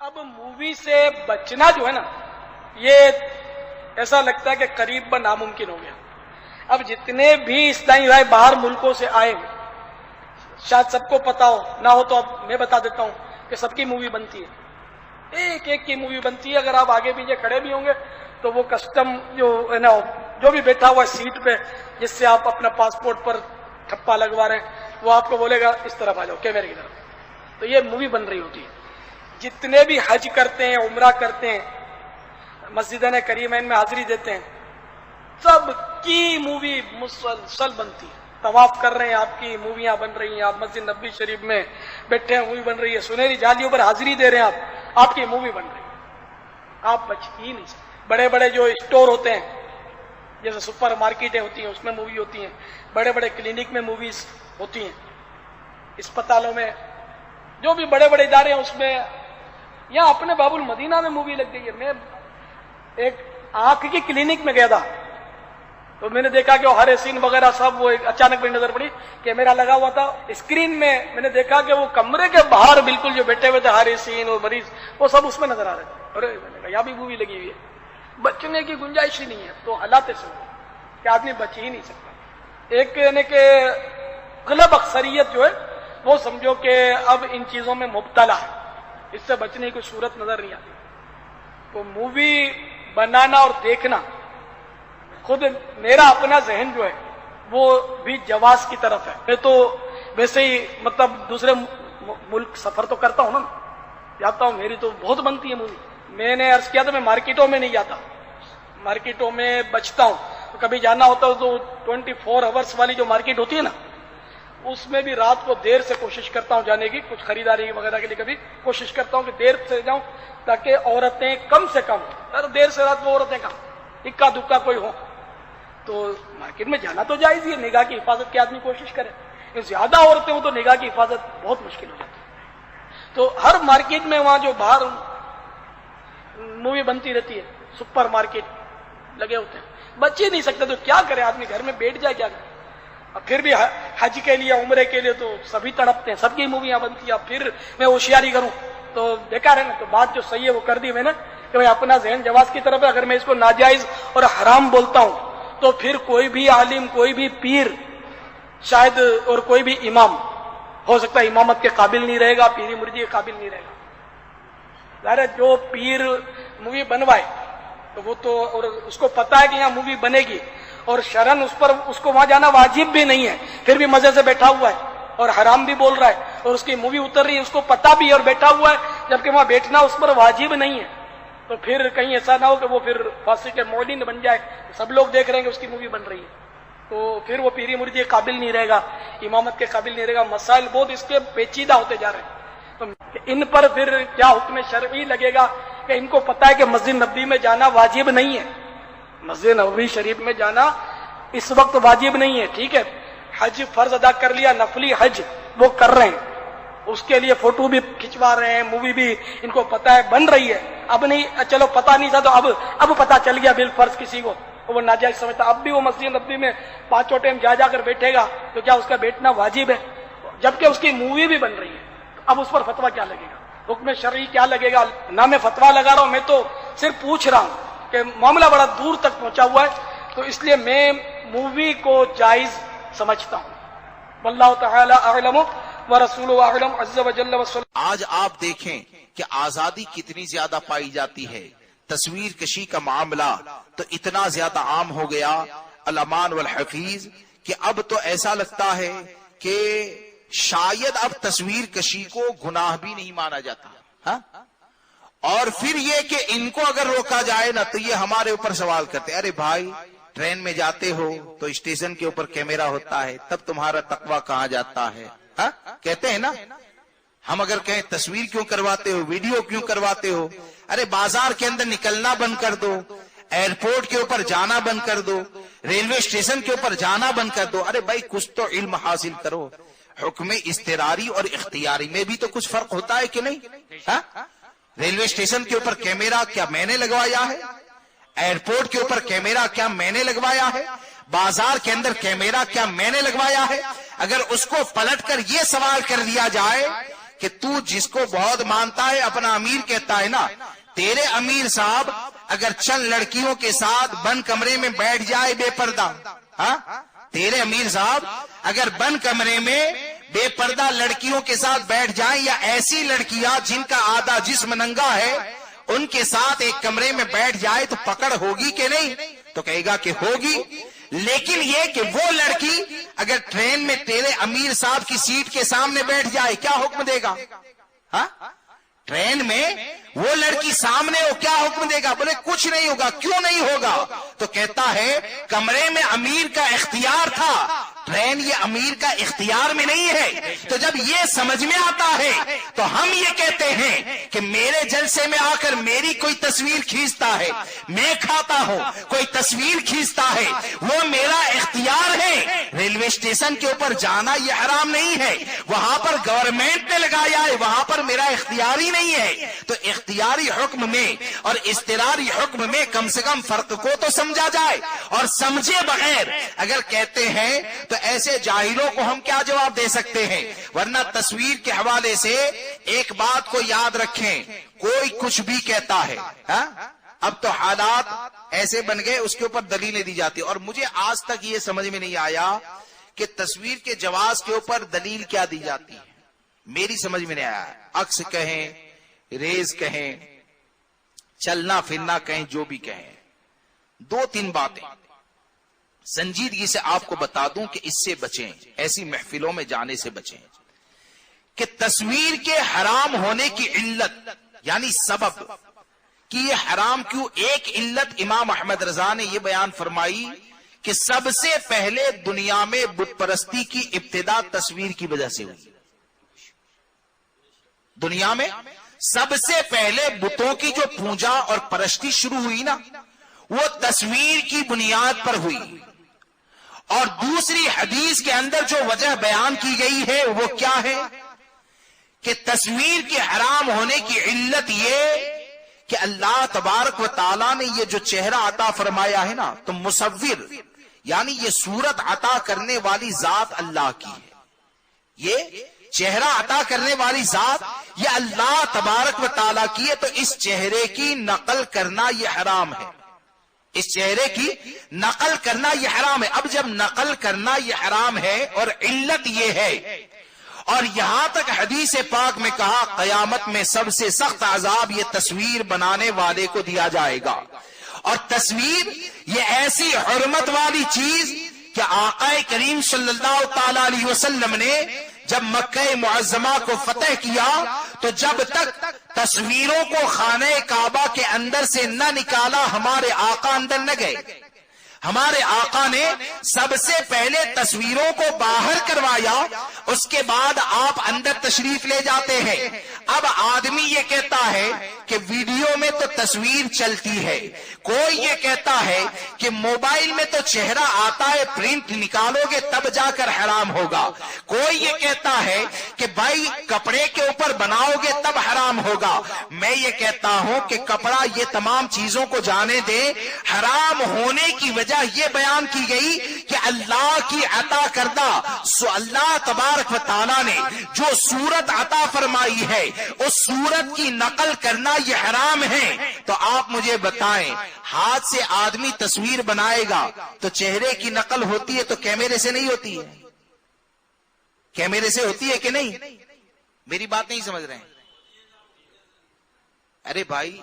اب مووی سے بچنا جو ہے نا، یہ ایسا لگتا ہے کہ قریب ناممکن ہو گیا. اب جتنے بھی اسلامی بھائی باہر ملکوں سے آئے ہیں، شاید سب کو پتا ہو، نہ ہو تو اب میں بتا دیتا ہوں کہ سب کی مووی بنتی ہے، ایک ایک کی مووی بنتی ہے. اگر آپ آگے پیچھے کھڑے بھی ہوں گے تو وہ کسٹم جو ہے نا، جو بھی بیٹھا ہوا ہے سیٹ پہ جس سے آپ اپنا پاسپورٹ پر ٹھپا لگوا رہے ہیں، وہ آپ کو بولے گا اس طرف آ جاؤ، کیمرے کی طرف. تو یہ مووی بن رہی ہوتی ہے. جتنے بھی حج کرتے ہیں، عمرہ کرتے ہیں، مسجدین کریمین میں حاضری دیتے ہیں، سب کی مووی مسلسل بنتی ہے. طواف کر رہے ہیں، آپ کی موویاں بن رہی ہیں. آپ مسجد نبوی شریف میں بیٹھے ہیں، مووی بن رہی ہے. سنہری جالیوں پر حاضری دے رہے ہیں آپ کی مووی بن رہی ہے. آپ بچ ہی نہیں سکتے. بڑے بڑے جو اسٹور ہوتے ہیں، جیسے سپر مارکیٹیں ہوتی ہیں، اس میں مووی ہوتی ہیں. بڑے بڑے کلینک میں موویز ہوتی ہیں. اسپتالوں میں جو بھی بڑے بڑے ادارے ہیں اس میں. یہاں اپنے باب المدینہ میں مووی لگ گئی ہے. میں ایک آنکھ کی کلینک میں گیا تھا تو میں نے دیکھا کہ وہ ہر سین وغیرہ سب، وہ اچانک میری نظر پڑی، کیمرہ لگا ہوا تھا اسکرین میں. میں نے دیکھا کہ وہ کمرے کے باہر بالکل جو بیٹھے ہوئے تھے ہر سین اور مریض، وہ سب اس میں نظر آ رہے تھے. ارے میں نے کہا یہاں بھی مووی لگی ہوئی ہے. بچنے کی گنجائش ہی نہیں ہے. تو حالات سے کہ آدمی بچ ہی نہیں سکتا. ایک یعنی کہ غلب اکثریت جو ہے وہ سمجھو کہ اب ان چیزوں میں مبتلا ہے. اس سے بچنے کی کوئی صورت نظر نہیں آتی. تو مووی بنانا اور دیکھنا، خود میرا اپنا ذہن جو ہے وہ بھی جواز کی طرف ہے. میں تو ویسے ہی مطلب دوسرے ملک سفر تو کرتا ہوں نا، جاتا ہوں، میری تو بہت بنتی ہے مووی. میں نے عرض کیا تھا میں مارکیٹوں میں نہیں جاتا، مارکیٹوں میں بچتا ہوں. کبھی جانا ہوتا ہے تو 24 آورس والی جو مارکیٹ ہوتی ہے نا، اس میں بھی رات کو دیر سے کوشش کرتا ہوں جانے کی. کچھ خریداری وغیرہ کے لیے کبھی کوشش کرتا ہوں کہ دیر سے جاؤں تاکہ عورتیں کم سے کم، دیر سے رات کو عورتیں کم، اکا دکا کوئی ہو. تو مارکیٹ میں جانا تو جائز ہی ہے، نگاہ کی حفاظت کی آدمی کوشش کرے. زیادہ عورتیں ہوں تو نگاہ کی حفاظت بہت مشکل ہو جاتی ہے. تو ہر مارکیٹ میں وہاں جو باہر مووی بنتی رہتی ہے، سپر مارکیٹ لگے ہوتے ہیں، بچ ہی نہیں سکتے. تو کیا کرے آدمی، گھر میں بیٹھ جائے کیا کرے. اب پھر بھی حج کے لیے، عمرے کے لیے تو سبھی تڑپتے ہیں، سب کی موویاں بنتی ہیں. اب پھر میں ہوشیاری کروں تو بیکار ہے نا. تو بات جو صحیح ہے وہ کر دی میں نے کہ میں اپنا ذہن جواز کی طرف ہے. اگر میں اس کو ناجائز اور حرام بولتا ہوں تو پھر کوئی بھی عالم، کوئی بھی پیر شاید، اور کوئی بھی امام ہو سکتا ہے امامت کے قابل نہیں رہے گا، پیری مرجی کے قابل نہیں رہے گا. ظاہر ہے جو پیر مووی بنوائے تو وہ تو، اور اس کو پتا ہے کہ یہاں مووی بنے گی اور شرن اس پر، اس کو وہاں جانا واجب بھی نہیں ہے، پھر بھی مزے سے بیٹھا ہوا ہے اور حرام بھی بول رہا ہے اور اس کی مووی اتر رہی ہے، اس کو پتا بھی ہے اور بیٹھا ہوا ہے، جبکہ وہاں بیٹھنا اس پر واجب نہیں ہے. تو پھر کہیں ایسا نہ ہو کہ وہ پھر فاسق معلن بن جائے، سب لوگ دیکھ رہے ہیں کہ اس کی مووی بن رہی ہے، تو پھر وہ پیری مرجی کے قابل نہیں رہے گا، امامت کے قابل نہیں رہے گا. مسائل بہت اس کے پیچیدہ ہوتے جا رہے ہیں. تو ان پر پھر کیا حکم شرعی لگے گا کہ ان کو پتا ہے کہ مسجد نبوی میں جانا واجب نہیں ہے، مسجد نبوی شریف میں جانا اس وقت واجب نہیں ہے. ٹھیک ہے، حج فرض ادا کر لیا، نفلی حج وہ کر رہے ہیں، اس کے لیے فوٹو بھی کھنچوا رہے ہیں، مووی بھی ان کو پتا ہے بن رہی ہے. اب نہیں، چلو پتا نہیں تھا تو اب پتا چل گیا بالفرض کسی کو، وہ ناجائز سمجھتا. اب بھی وہ مسجد نبوی میں پانچوں ٹائم جا کر بیٹھے گا تو کیا اس کا بیٹھنا واجب ہے؟ جبکہ اس کی مووی بھی بن رہی ہے. اب اس پر فتویٰ کیا لگے گا، حکم شرعی کیا لگے گا؟ نہ میں فتویٰ لگا رہا ہوں، میں تو صرف پوچھ رہا ہوں کہ معاملہ بڑا دور تک پہنچا ہوا ہے. تو اس لیے میں مووی کو جائز سمجھتا ہوں. واللہ تعالی اعلم ورسولہ اعلم عز وجل وصلی. آج آپ دیکھیں کہ آزادی کتنی زیادہ پائی جاتی ہے. تصویر کشی کا معاملہ تو اتنا زیادہ عام ہو گیا، الامان والحفیظ، کہ اب تو ایسا لگتا ہے کہ شاید اب تصویر کشی کو گناہ بھی نہیں مانا جاتا. ہاں، اور پھر یہ کہ ان کو اگر روکا جائے نا تو یہ ہمارے اوپر سوال کرتے، ارے بھائی ٹرین میں جاتے ہو تو اسٹیشن کے اوپر کیمرہ ہوتا ہے، تب تمہارا تقویٰ کہاں جاتا ہے؟ ہاں کہتے ہیں نا. ہم اگر کہیں تصویر کیوں کرواتے ہو، ویڈیو کیوں کرواتے ہو؟ ارے بازار کے اندر نکلنا بند کر دو، ایئرپورٹ کے اوپر جانا بند کر دو، ریلوے اسٹیشن کے اوپر جانا بند کر دو. ارے بھائی کچھ تو علم حاصل کرو. حکم اضطراری اور اختیاری میں بھی تو کچھ فرق ہوتا ہے کہ نہیں؟ ہاں، ریلوے اسٹیشن کے اوپر کیمرہ کیا میں نے لگوایا ہے؟ ایئرپورٹ کے اوپر کیمرہ کیا میں نے لگوایا ہے؟ بازار کے اندر کیمرہ کیا میں نے لگوایا ہے؟ اگر اس کو پلٹ کر یہ سوال کر دیا جائے کہ تو جس کو بہت مانتا ہے اپنا امیر کہتا ہے نا، تیرے امیر صاحب اگر چند لڑکیوں کے ساتھ بند کمرے میں بیٹھ جائے بے پردہ، ہاں تیرے امیر صاحب اگر بند کمرے میں بے پردہ لڑکیوں کے ساتھ بیٹھ جائیں، یا ایسی لڑکیاں جن کا آدھا جسم ننگا ہے ان کے ساتھ ایک کمرے میں بیٹھ جائے تو پکڑ ہوگی کہ نہیں؟ تو کہے گا کہ ہوگی۔ لیکن یہ کہ وہ لڑکی اگر ٹرین میں تیرے امیر صاحب کی سیٹ کے سامنے بیٹھ جائے کیا حکم دے گا؟ ہاں ٹرین میں وہ لڑکی سامنے ہو کیا حکم دے گا؟ بولے کچھ نہیں ہوگا۔ کیوں نہیں ہوگا؟ تو کہتا ہے کمرے میں امیر کا اختیار تھا، ٹرین یہ امیر کا اختیار میں نہیں ہے۔ تو جب یہ سمجھ میں آتا ہے تو ہم یہ کہتے ہیں کہ میرے جلسے میں آ کر میری کوئی تصویر کھینچتا ہے، میں کھاتا ہوں، کوئی تصویر کھینچتا ہے، وہ میرا اختیار ہے۔ ریلوے اسٹیشن کے اوپر جانا یہ حرام نہیں ہے، وہاں پر گورنمنٹ نے لگایا ہے، وہاں پر میرا اختیاری نہیں ہے۔ تو اختیاری حکم میں اور اضطراری حکم میں کم سے کم فرق کو تو سمجھا جائے، اور سمجھے بغیر اگر کہتے ہیں تو ایسے جاہلوں کو ہم کیا جواب دے سکتے ہیں؟ ورنہ تصویر کے حوالے سے ایک بات کو یاد رکھیں، کوئی کچھ بھی کہتا ہے، اب تو حالات ایسے بن گئے اس کے اوپر دلیلیں دی جاتی، اور مجھے آج تک یہ سمجھ میں نہیں آیا کہ تصویر کے جواز کے اوپر دلیل کیا دی جاتی ہے، میری سمجھ میں نہیں آیا۔ عکس کہیں، ریز کہیں، چلنا پھرنا کہیں، جو بھی کہیں، دو تین باتیں سنجیدگی سے آپ کو بتا دوں کہ اس سے بچیں، ایسی محفلوں میں جانے سے بچیں کہ تصویر کے حرام ہونے کی علت یعنی سبب کہ یہ حرام کیوں، ایک علت امام احمد رضا نے یہ بیان فرمائی کہ سب سے پہلے دنیا میں بت پرستی کی ابتدا تصویر کی وجہ سے ہوئی۔ دنیا میں سب سے پہلے بتوں کی جو پوجا اور پرستی شروع ہوئی نا، وہ تصویر کی بنیاد پر ہوئی۔ اور دوسری حدیث کے اندر جو وجہ بیان کی گئی ہے وہ کیا ہے کہ تصویر کے حرام ہونے کی علت یہ کہ اللہ تبارک و تعالیٰ نے یہ جو چہرہ عطا فرمایا ہے نا، تو مصور یعنی یہ صورت عطا کرنے والی ذات اللہ کی ہے، یہ چہرہ عطا کرنے والی ذات یہ اللہ تبارک و تعالیٰ کی ہے، تو اس چہرے کی نقل کرنا یہ حرام ہے، اس چہرے کی نقل کرنا یہ حرام ہے۔ اب جب نقل کرنا یہ حرام ہے اور علت یہ ہے، اور یہاں تک حدیث پاک میں کہا قیامت میں سب سے سخت عذاب یہ تصویر بنانے والے کو دیا جائے گا، اور تصویر یہ ایسی حرمت والی چیز کہ آقا کریم صلی اللہ تعالی علیہ وسلم نے جب مکہ معظمہ کو فتح کیا تو جب تک تصویروں کو خانہ کعبہ کے اندر سے نہ نکالا ہمارے آقا اندر نہ گئے۔ ہمارے آقا نے سب سے پہلے تصویروں کو باہر کروایا، اس کے بعد آپ اندر تشریف لے جاتے ہیں۔ اب آدمی یہ کہتا ہے کہ ویڈیو میں تو تصویر چلتی ہے، کوئی یہ کہتا ہے کہ موبائل میں تو چہرہ آتا ہے، پرنٹ نکالو گے تب جا کر حرام ہوگا، کوئی یہ کہتا ہے کہ بھائی کپڑے کے اوپر بناؤ گے تب حرام ہوگا۔ میں یہ کہتا ہوں کہ کپڑا یہ تمام چیزوں کو جانے دے، حرام ہونے کی وجہ یہ بیان کی گئی کہ اللہ کی عطا کردہ اللہ تبارک و تعالیٰ نے جو صورت عطا فرمائی ہے اس صورت کی نقل کرنا یہ حرام ہے۔ تو آپ مجھے بتائیں، ہاتھ سے آدمی تصویر بنائے گا تو چہرے کی نقل ہوتی ہے تو کیمرے سے نہیں ہوتی ہے؟ کیمرے سے ہوتی ہے کہ نہیں؟ میری بات نہیں سمجھ رہے ہیں؟ ارے بھائی،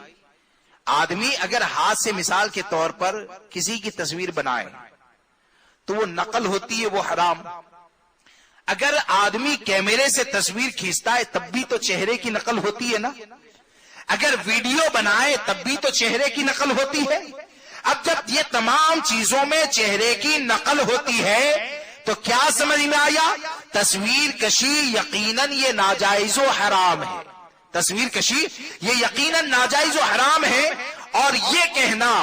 آدمی اگر ہاتھ سے مثال کے طور پر کسی کی تصویر بنائے تو وہ نقل ہوتی ہے، وہ حرام۔ اگر آدمی کیمرے سے تصویر کھینچتا ہے تب بھی تو چہرے کی نقل ہوتی ہے نا، اگر ویڈیو بنائے تب بھی تو چہرے کی نقل ہوتی ہے۔ اب جب یہ تمام چیزوں میں چہرے کی نقل ہوتی ہے تو کیا سمجھ میں آیا؟ تصویر کشی یقیناً یہ ناجائز و حرام ہے، تصویر کشی یہ یقیناً ناجائز و حرام ہے۔ اور یہ کہنا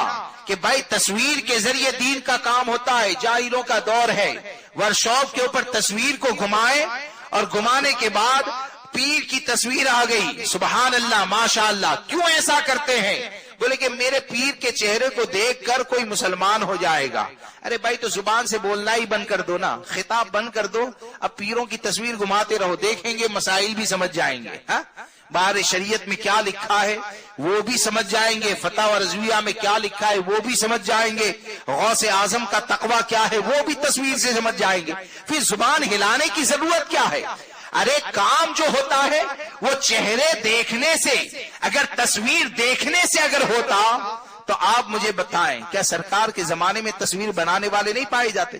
کہ بھائی تصویر کے ذریعے دین کا کام ہوتا ہے، جاہلوں کا دور ہے، ورکشاپ کے اوپر تصویر کو گھمائے اور گھمانے کے بعد پیر کی تصویر آ گئی، سبحان اللہ ماشاء اللہ، کیوں ایسا کرتے ہیں؟ بولے کہ میرے پیر کے چہرے کو دیکھ کر کوئی مسلمان ہو جائے گا. ارے بھائی تو زبان سے بولنا ہی بند کر دو نا, خطاب بند کر دو. اب پیروں کی تصویر گھماتے رہو, دیکھیں گے مسائل بھی سمجھ جائیں گے. ہاں, باہر شریعت میں کیا لکھا ہے وہ بھی سمجھ جائیں گے, فتح و رضویہ میں کیا لکھا ہے وہ بھی سمجھ جائیں گے, غوث اعظم کا تقوی کیا ہے وہ بھی تصویر سے سمجھ جائیں گے. پھر زبان ہلانے کی ضرورت کیا ہے؟ ارے کام جو ہوتا ہے وہ چہرے دیکھنے سے, اگر تصویر دیکھنے سے اگر ہوتا تو آپ مجھے بتائیں کیا سرکار کے زمانے میں تصویر بنانے والے نہیں پائے جاتے؟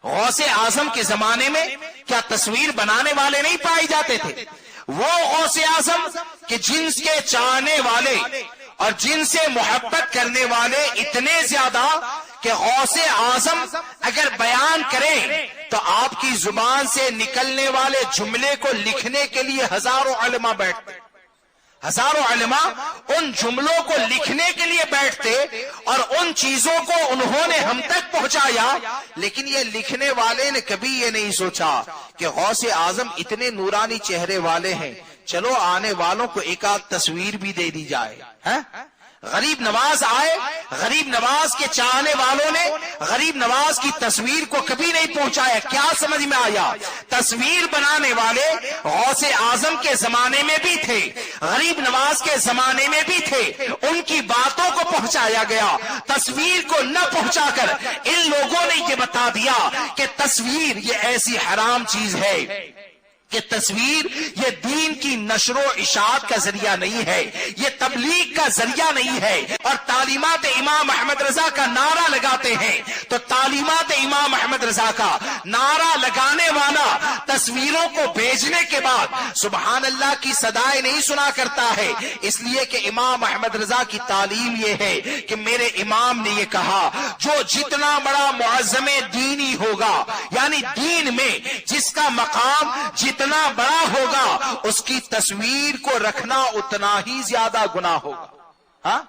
غوث اعظم کے زمانے میں کیا تصویر بنانے والے نہیں پائے جاتے تھے؟ وہ غوث اعظم کہ جن کے چاہنے والے اور جن سے محبت کرنے والے اتنے زیادہ کہ غوث اعظم اگر بیان کریں تو آپ کی زبان سے نکلنے والے جملے کو لکھنے کے لیے ہزاروں علماء بیٹھتے, ہزاروں علماء ان جملوں کو لکھنے کے لیے بیٹھتے, اور ان چیزوں کو انہوں نے ہم تک پہنچایا. لیکن یہ لکھنے والے نے کبھی یہ نہیں سوچا کہ غوث اعظم اتنے نورانی چہرے والے ہیں, چلو آنے والوں کو ایک آدھ تصویر بھی دے دی جائے. غریب نواز آئے, غریب نواز کے چاہنے والوں نے غریب نواز کی تصویر کو کبھی نہیں پہنچایا. کیا سمجھ میں آیا؟ تصویر بنانے والے غوث اعظم کے زمانے میں بھی تھے, غریب نواز کے زمانے میں بھی تھے, ان کی باتوں کو پہنچایا گیا. تصویر کو نہ پہنچا کر ان لوگوں نے یہ بتا دیا کہ تصویر یہ ایسی حرام چیز ہے کہ تصویر یہ دین کی نشر و اشاعت کا ذریعہ نہیں ہے, یہ تبلیغ کا ذریعہ نہیں ہے. اور تعلیمات امام احمد رضا کا نعرہ لگاتے ہیں تو تعلیمات امام احمد رضا کا نعرہ لگانے والا تصویروں کو بھیجنے کے بعد سبحان اللہ کی صدائیں نہیں سنا کرتا ہے, اس لیے کہ امام احمد رضا کی تعلیم یہ ہے کہ میرے امام نے یہ کہا جو جتنا بڑا معظم دینی ہوگا, یعنی دین میں جس کا مقام اتنا بڑا ہوگا اس کی تصویر کو رکھنا اتنا ہی زیادہ گناہ ہوگا. ہاں,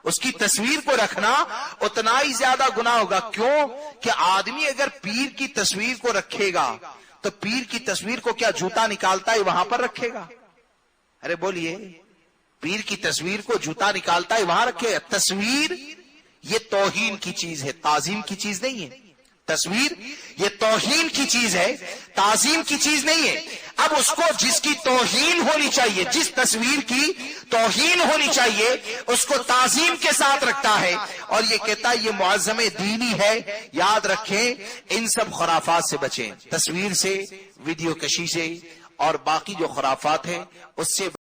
اس کی تصویر کو رکھنا اتنا ہی زیادہ گناہ ہوگا. کیوں کہ آدمی اگر پیر کی تصویر کو رکھے گا تو پیر کی تصویر کو کیا جوتا نکالتا ہے وہاں پر رکھے گا؟ ارے بولیے, پیر کی تصویر کو جوتا نکالتا ہے وہاں رکھے گا؟ تصویر یہ توہین کی چیز ہے, تعظیم کی چیز نہیں ہے. تصویر یہ توہین کی چیز ہے, تعظیم کی چیز نہیں ہے. اب اس کو جس کی توہین ہونی چاہیے, جس تصویر کی توہین ہونی چاہیے اس کو تعظیم کے ساتھ رکھتا ہے اور یہ کہتا ہے یہ معظم دینی ہے. یاد رکھیں ان سب خرافات سے بچیں, تصویر سے, ویڈیو کشی سے اور باقی جو خرافات ہیں اس سے